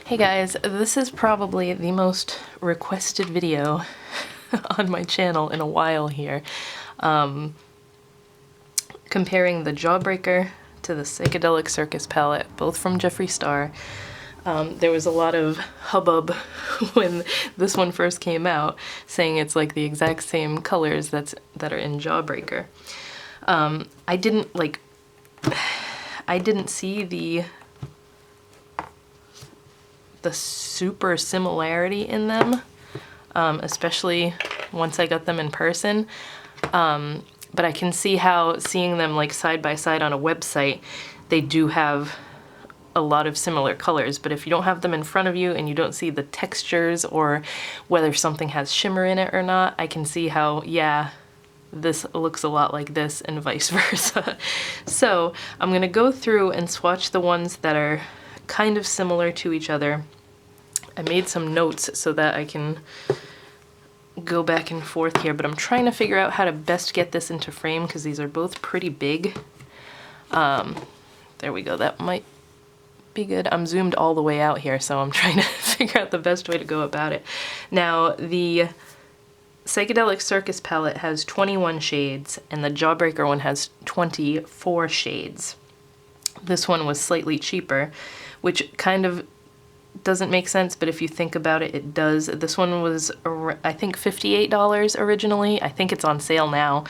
Hey guys, this is probably the most requested video on my channel in a while here. Comparing the Jawbreaker to the Psychedelic Circus palette, both from Jeffree Star. There was a lot of hubbub when this one first came out, saying it's like the exact same colors that are in Jawbreaker. I didn't see the super similarity in them, especially once I got them in person. But I can see how seeing them like side by side on a website, they do have a lot of similar colors. But if you don't have them in front of you and you don't see the textures or whether something has shimmer in it or not, I can see how, yeah, this looks a lot like this and vice versa. So I'm gonna go through and swatch the ones that are kind of similar to each other. I made some notes so that I can go back and forth here, but I'm trying to figure out how to best get this into frame because these are both pretty big. There we go, that might be good. I'm zoomed all the way out here, so I'm trying to figure out the best way to go about it. Now, the Psychedelic Circus palette has 21 shades, and the Jawbreaker one has 24 shades. This one was slightly cheaper, which kind of doesn't make sense, but if you think about it, it does. This one was, I think, $58 originally. I think it's on sale now,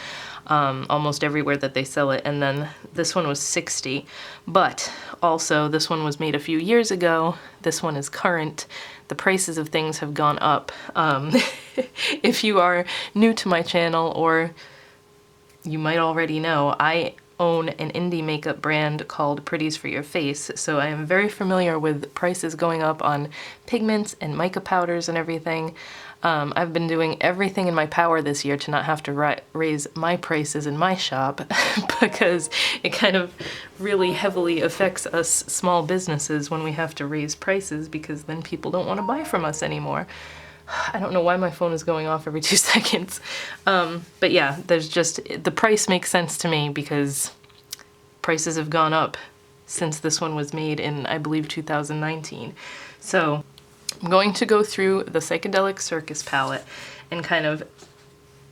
almost everywhere that they sell it, and then this one was $60. But also, this one was made a few years ago. This one is current. The prices of things have gone up. If you are new to my channel, or you might already know, I own an indie makeup brand called Pretties for Your Face, so I am very familiar with prices going up on pigments and mica powders and everything. I've been doing everything in my power this year to not have to raise my prices in my shop because it kind of really heavily affects us small businesses when we have to raise prices, because then people don't want to buy from us anymore. I don't know why my phone is going off every 2 seconds. But yeah, there's just, the price makes sense to me because prices have gone up since this one was made in, I believe, 2019. So I'm going to go through the Psychedelic Circus palette and kind of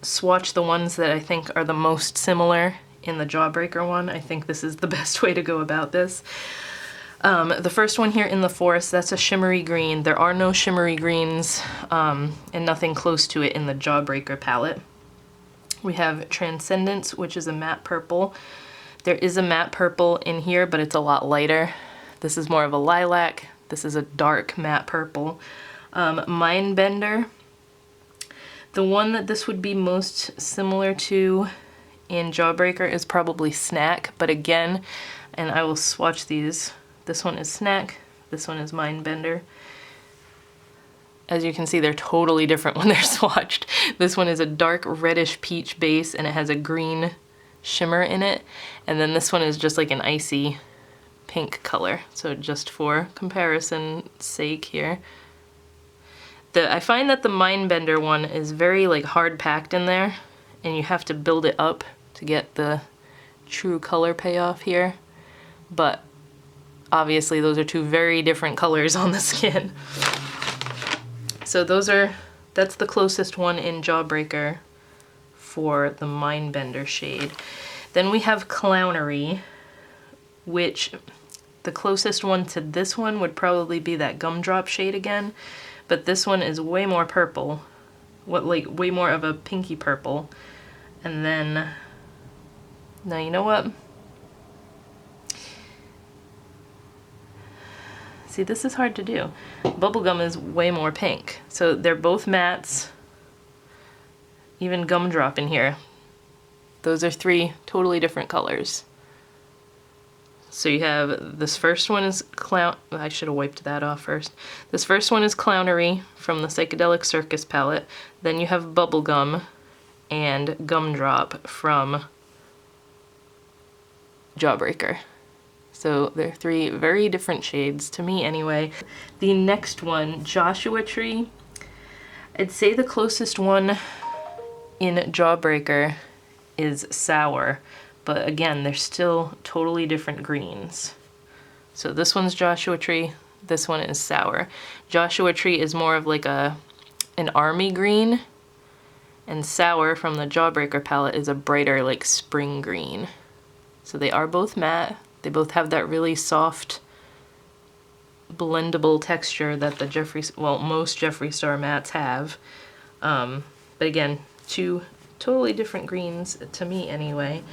swatch the ones that I think are the most similar in the Jawbreaker one. I think this is the best way to go about this. The first one here in the forest, that's a shimmery green. There are no shimmery greens and nothing close to it in the Jawbreaker palette. We have Transcendence, which is a matte purple. There is a matte purple in here, but it's a lot lighter. This is more of a lilac. This is a dark matte purple. Mindbender. The one that this would be most similar to in Jawbreaker is probably Snack, but again, and I will swatch these. This one is Snack, this one is Mindbender. As you can see, they're totally different when they're swatched. This one is a dark reddish peach base and it has a green shimmer in it. And then this one is just like an icy pink color. So just for comparison sake here. I find that the Mindbender one is very like hard packed in there, and you have to build it up to get the true color payoff here. But obviously those are two very different colors on the skin. So that's the closest one in Jawbreaker for the Mindbender shade. Then we have Clownery, which the closest one to this one would probably be that Gumdrop shade again, but this one is way more purple, way more of a pinky purple. And then, now you know what? See, this is hard to do. Bubblegum is way more pink. So they're both mattes. Even Gumdrop in here. Those are three totally different colors. So you have, this first one is I should have wiped that off first. This first one is Clownery from the Psychedelic Circus palette. Then you have Bubblegum and Gumdrop from Jawbreaker. So they're three very different shades, to me anyway. The next one, Joshua Tree. I'd say the closest one in Jawbreaker is Sour, but again, they're still totally different greens. So this one's Joshua Tree, This one is sour. Joshua Tree is more of like an army green, and sour from the Jawbreaker palette is a brighter like spring green. So they are both matte. They both have that really soft, blendable texture that the Jeffree, well, most Jeffree Star mattes have. But again, two totally different greens to me anyway.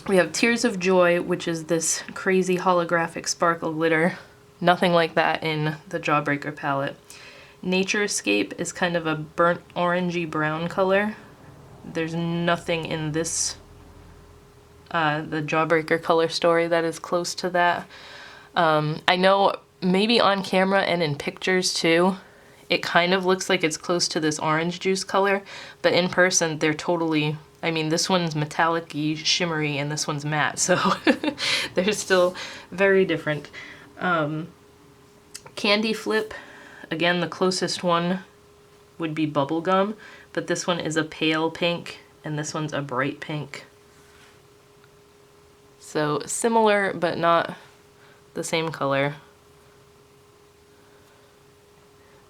We have Tears of Joy, which is this crazy holographic sparkle glitter. Nothing like that in the Jawbreaker palette. Nature Escape is kind of a burnt orangey brown color. There's nothing in this, the Jawbreaker color story that is close to that. I know maybe on camera and in pictures too, it kind of looks like it's close to this orange juice color, but in person they're totally, I mean, this one's metallic-y, shimmery, and this one's matte, so they're still very different. Candy Flip, again, the closest one would be Bubblegum, but this one is a pale pink, and this one's a bright pink. So similar, but not the same color.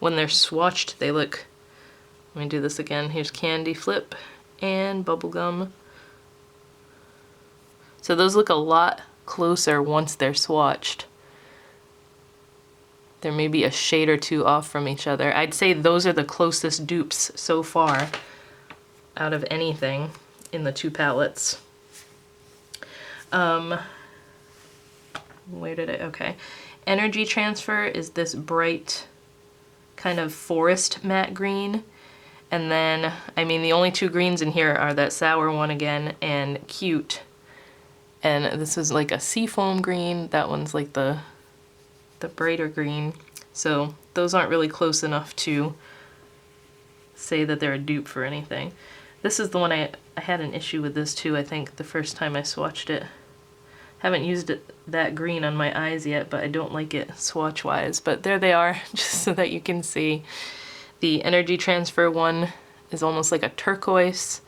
When they're swatched, they look, let me do this again. Here's Candy Flip and Bubblegum. So those look a lot closer once they're swatched. There may be a shade or two off from each other. I'd say those are the closest dupes so far out of anything in the two palettes. Where did it, okay. Energy Transfer is this bright kind of forest matte green. And then, I mean, the only two greens in here are that sour one again and Cute. And this is like a seafoam green. That one's like the brighter green. So those aren't really close enough to say that they're a dupe for anything. This is the one I had an issue with this too, I think, the first time I swatched it. Haven't used that green on my eyes yet, but I don't like it swatch-wise. But there they are, just so that you can see. The Energy Transfer one is almost like a turquoise,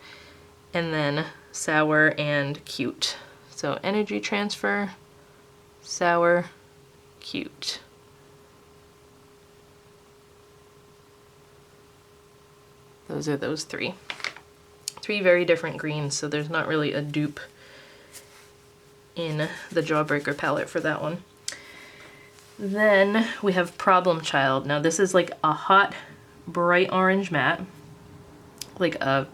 and then sour and Cute. So Energy Transfer, sour, Cute. Those are those three. Three very different greens, so there's not really a dupe in the Jawbreaker palette for that one. Then we have Problem Child. Now this is like a hot, bright orange matte, like a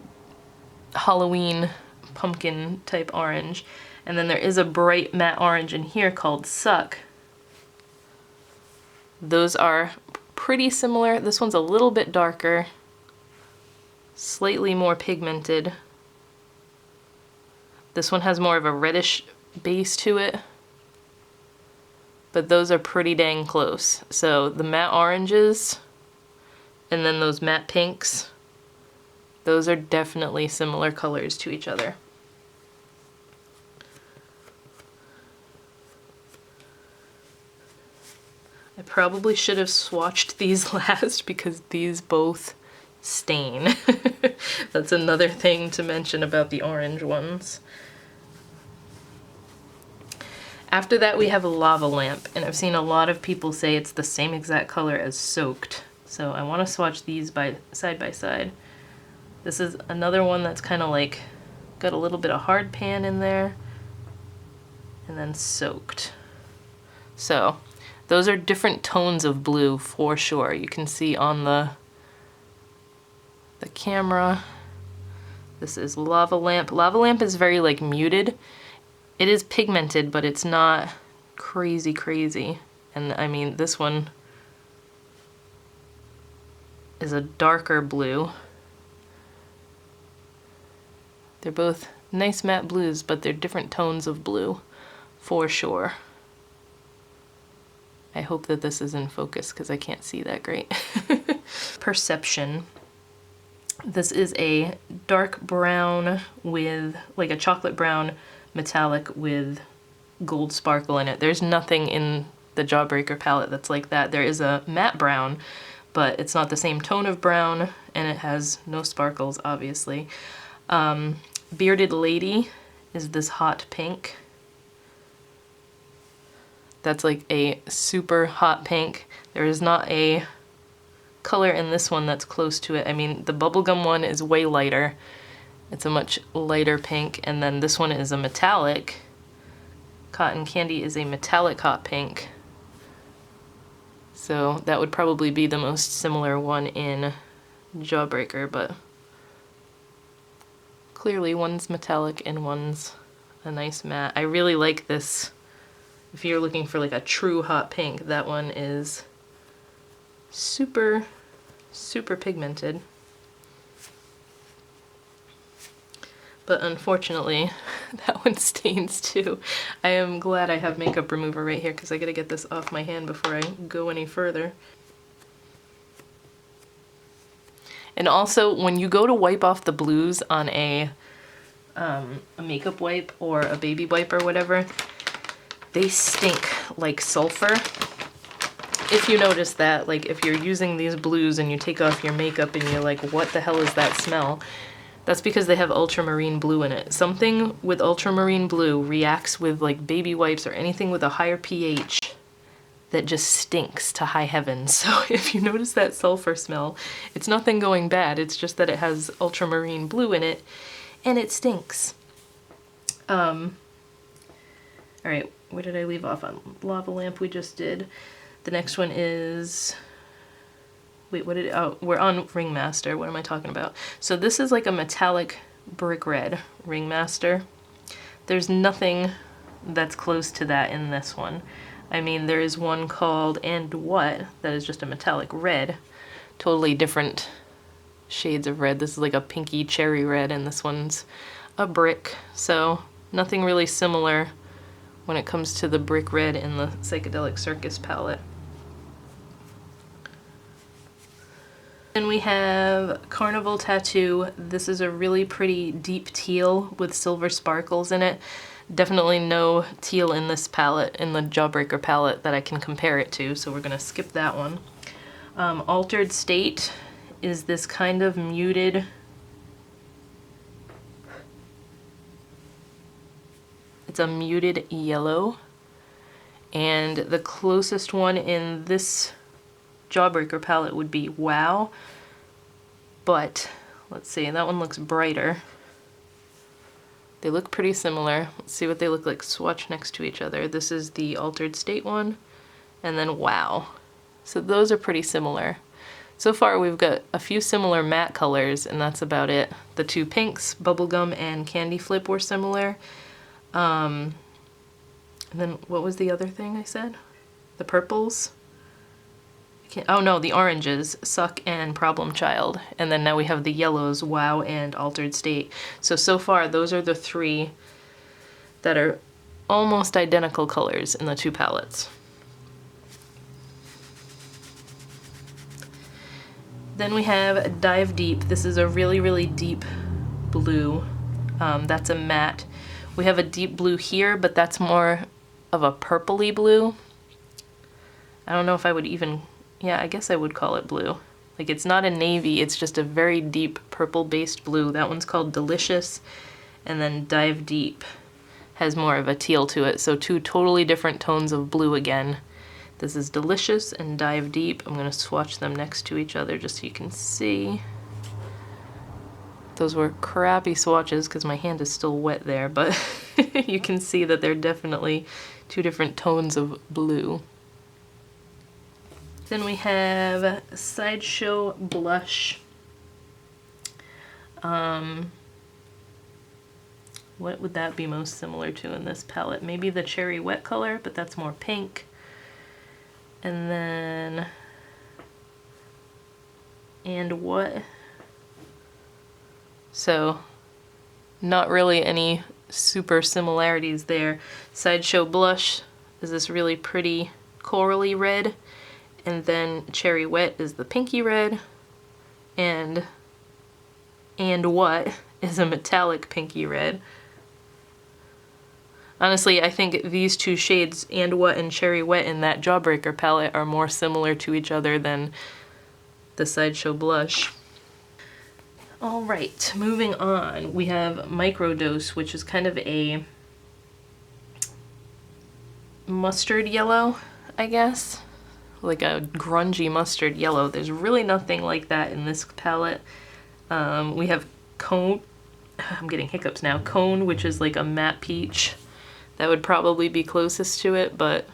Halloween pumpkin type orange. And then there is a bright matte orange in here called Suck. Those are pretty similar. This one's a little bit darker, slightly more pigmented. This one has more of a reddish base to it, but those are pretty dang close. So the matte oranges and then those matte pinks, those are definitely similar colors to each other. I probably should have swatched these last because these both stain. That's another thing to mention about the orange ones. After that we have a Lava Lamp, and I've seen a lot of people say it's the same exact color as Soaked. So I want to swatch these side by side. This is another one that's kind of like got a little bit of hard pan in there, and then Soaked. So those are different tones of blue for sure. You can see on the camera. This is Lava Lamp. Lava Lamp is very like muted. It is pigmented, but it's not crazy crazy. And I mean, this one is a darker blue. They're both nice matte blues, but they're different tones of blue for sure. I hope that this is in focus because I can't see that great. Perception. This is a dark brown with like a chocolate brown metallic with gold sparkle in it. There's nothing in the Jawbreaker palette that's like that. There is a matte brown, but it's not the same tone of brown, and it has no sparkles, obviously. Bearded Lady is this hot pink. That's like a super hot pink. There is not a color in this one that's close to it. I mean, the bubblegum one is way lighter. It's a much lighter pink, and then this one is a metallic. Cotton Candy is a metallic hot pink. So that would probably be the most similar one in Jawbreaker, but clearly one's metallic and one's a nice matte. I really like this. If you're looking for like a true hot pink, that one is super, super pigmented. But unfortunately, that one stains too. I am glad I have makeup remover right here because I gotta get this off my hand before I go any further. And also, when you go to wipe off the blues on a makeup wipe or a baby wipe or whatever, they stink like sulfur. If you notice that, like if you're using these blues and you take off your makeup and you're like, what the hell is that smell? That's because they have ultramarine blue in it. Something with ultramarine blue reacts with like baby wipes or anything with a higher pH that just stinks to high heaven. So if you notice that sulfur smell, it's nothing going bad. It's just that it has ultramarine blue in it and it stinks. All right, where did I leave off on? Lava Lamp we just did. The next one is, wait, what did, oh, we're on Ringmaster. What am I talking about? So this is like a metallic brick red Ringmaster. There's nothing that's close to that in this one. I mean, there is one called And What that is just a metallic red. Totally different shades of red. This is like a pinky cherry red and this one's a brick. So nothing really similar when it comes to the brick red in the Psychedelic Circus palette. Then we have Carnival Tattoo. This is a really pretty deep teal with silver sparkles in it. Definitely no teal in this palette, in the Jawbreaker palette, that I can compare it to, so we're gonna skip that one. Altered State is this kind of muted, it's a muted yellow, and the closest one in this Jawbreaker palette would be Wow, but let's see, that one looks brighter. They look pretty similar. Let's see what they look like swatched next to each other. This is the Altered State one, and then Wow. So those are pretty similar. So far we've got a few similar matte colors, and that's about it. The two pinks, Bubblegum and Candy Flip, were similar. And then what was the other thing I said? The purples? Oh no, the oranges, Suck and Problem Child. And then now we have the yellows, Wow and Altered State. So far those are the three that are almost identical colors in the two palettes. Then we have Dive Deep. This is a really, really deep blue. That's a matte. We have a deep blue here, but that's more of a purpley blue. I don't know if I would even, yeah, I guess I would call it blue. Like, it's not a navy, it's just a very deep purple-based blue. That one's called Delicious, and then Dive Deep has more of a teal to it, so two totally different tones of blue again. This is Delicious and Dive Deep. I'm gonna swatch them next to each other just so you can see. Those were crappy swatches because my hand is still wet there, but you can see that they're definitely two different tones of blue. Then we have Sideshow Blush. What would that be most similar to in this palette? Maybe the Cherry Wet color, but that's more pink. And then And What? So not really any super similarities there. Sideshow Blush is this really pretty corally red, and then Cherry Wet is the pinky red, and What is a metallic pinky red. Honestly, I think these two shades, And What and Cherry Wet, in that Jawbreaker palette are more similar to each other than the Sideshow Blush. Alright, moving on, we have Microdose, which is kind of a mustard yellow, I guess. Like a grungy mustard yellow. There's really nothing like that in this palette. We have Cone, I'm getting hiccups now, Cone, which is like a matte peach. That would probably be closest to it, but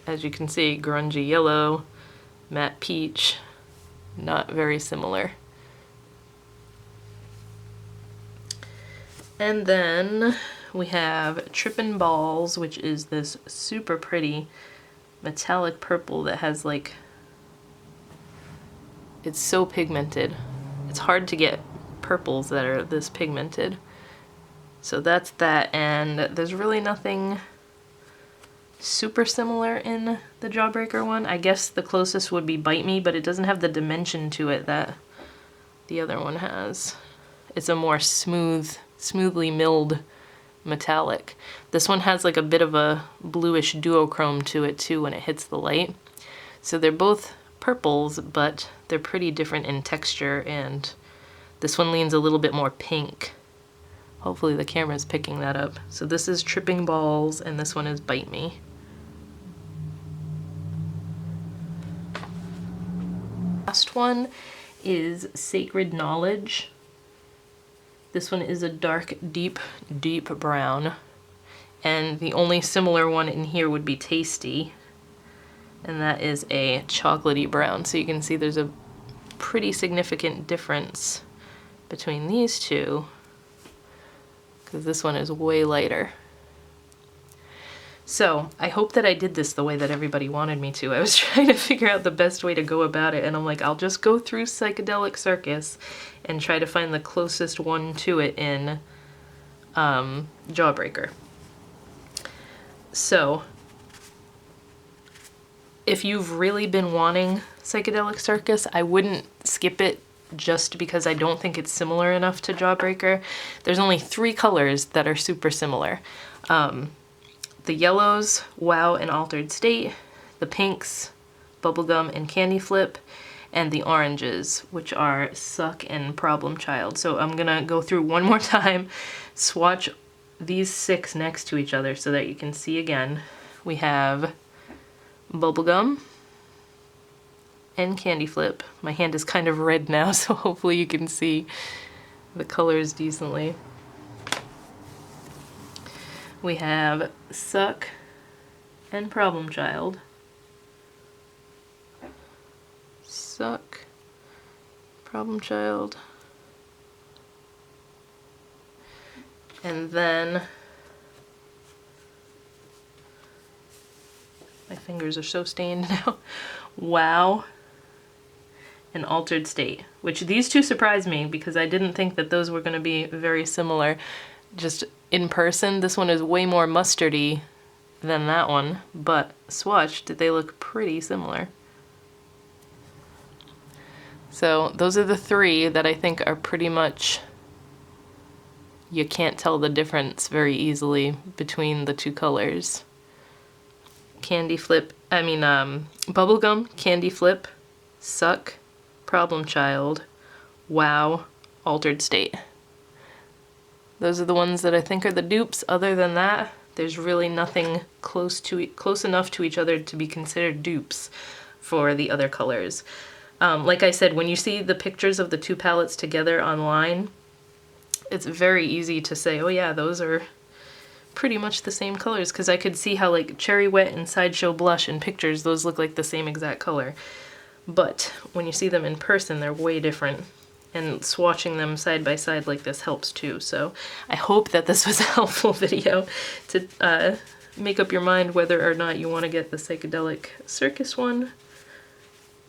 as you can see, grungy yellow, matte peach, not very similar. And then we have Trippin' Balls, which is this super pretty metallic purple that has like, it's so pigmented. It's hard to get purples that are this pigmented. So that's that, and there's really nothing super similar in the Jawbreaker one. I guess the closest would be Bite Me, but it doesn't have the dimension to it that the other one has. It's a more smoothly milled metallic. This one has like a bit of a bluish duochrome to it too when it hits the light. So they're both purples, but they're pretty different in texture, and this one leans a little bit more pink. Hopefully the camera's picking that up. So this is Tripping Balls, and this one is Bite Me. Last one is Sacred Knowledge. This one is a dark, deep brown. And the only similar one in here would be Tasty. And that is a chocolatey brown. So you can see there's a pretty significant difference between these two, because this one is way lighter. So I hope that I did this the way that everybody wanted me to. I was trying to figure out the best way to go about it, and I'm like, I'll just go through Psychedelic Circus and try to find the closest one to it in Jawbreaker. So if you've really been wanting Psychedelic Circus, I wouldn't skip it just because I don't think it's similar enough to Jawbreaker. There's only 3 colors that are super similar. The yellows, Wow and Altered State, the pinks, Bubblegum and Candy Flip, and the oranges, which are Suck and Problem Child. So I'm gonna go through one more time, swatch these 6 next to each other so that you can see again. We have Bubblegum and Candy Flip. My hand is kind of red now, so hopefully you can see the colors decently. We have Suck and Problem Child. Suck, Problem Child. And then, my fingers are so stained now, Wow and Altered State, which these two surprised me because I didn't think that those were going to be very similar. Just in person, this one is way more mustardy than that one, but swatched, they look pretty similar. So those are the 3 that I think are pretty much, you can't tell the difference very easily between the 2 colors. Bubblegum, Candy Flip, Suck, Problem Child, Wow, Altered State. Those are the ones that I think are the dupes. Other than that, there's really nothing close enough to each other to be considered dupes for the other colors. Like I said, when you see the pictures of the 2 palettes together online, it's very easy to say, oh yeah, those are pretty much the same colors, because I could see how like Cherry Wet and Sideshow Blush in pictures, those look like the same exact color. But when you see them in person, they're way different. And swatching them side by side like this helps too. So I hope that this was a helpful video to make up your mind whether or not you want to get the Psychedelic Circus one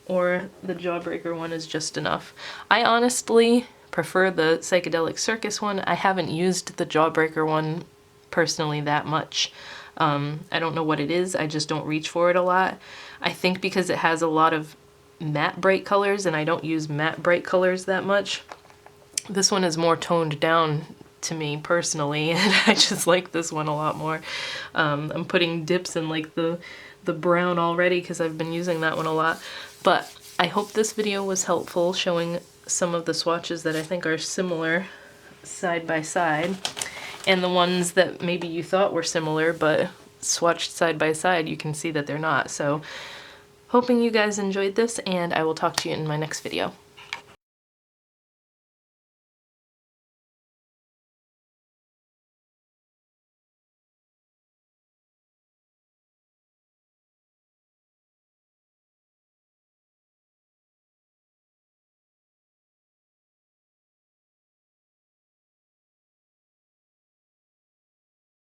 or the Jawbreaker one is just enough. I honestly prefer the Psychedelic Circus one. I haven't used the Jawbreaker one personally that much. I don't know what it is, I just don't reach for it a lot. I think because it has a lot of matte bright colors, and I don't use matte bright colors that much. This one is more toned down to me personally, and I just like this one a lot more. I'm putting dips in like the brown already because I've been using that one a lot. But I hope this video was helpful, showing some of the swatches that I think are similar side by side, and the ones that maybe you thought were similar but swatched side by side, you can see that they're not. So hoping you guys enjoyed this, and I will talk to you in my next video.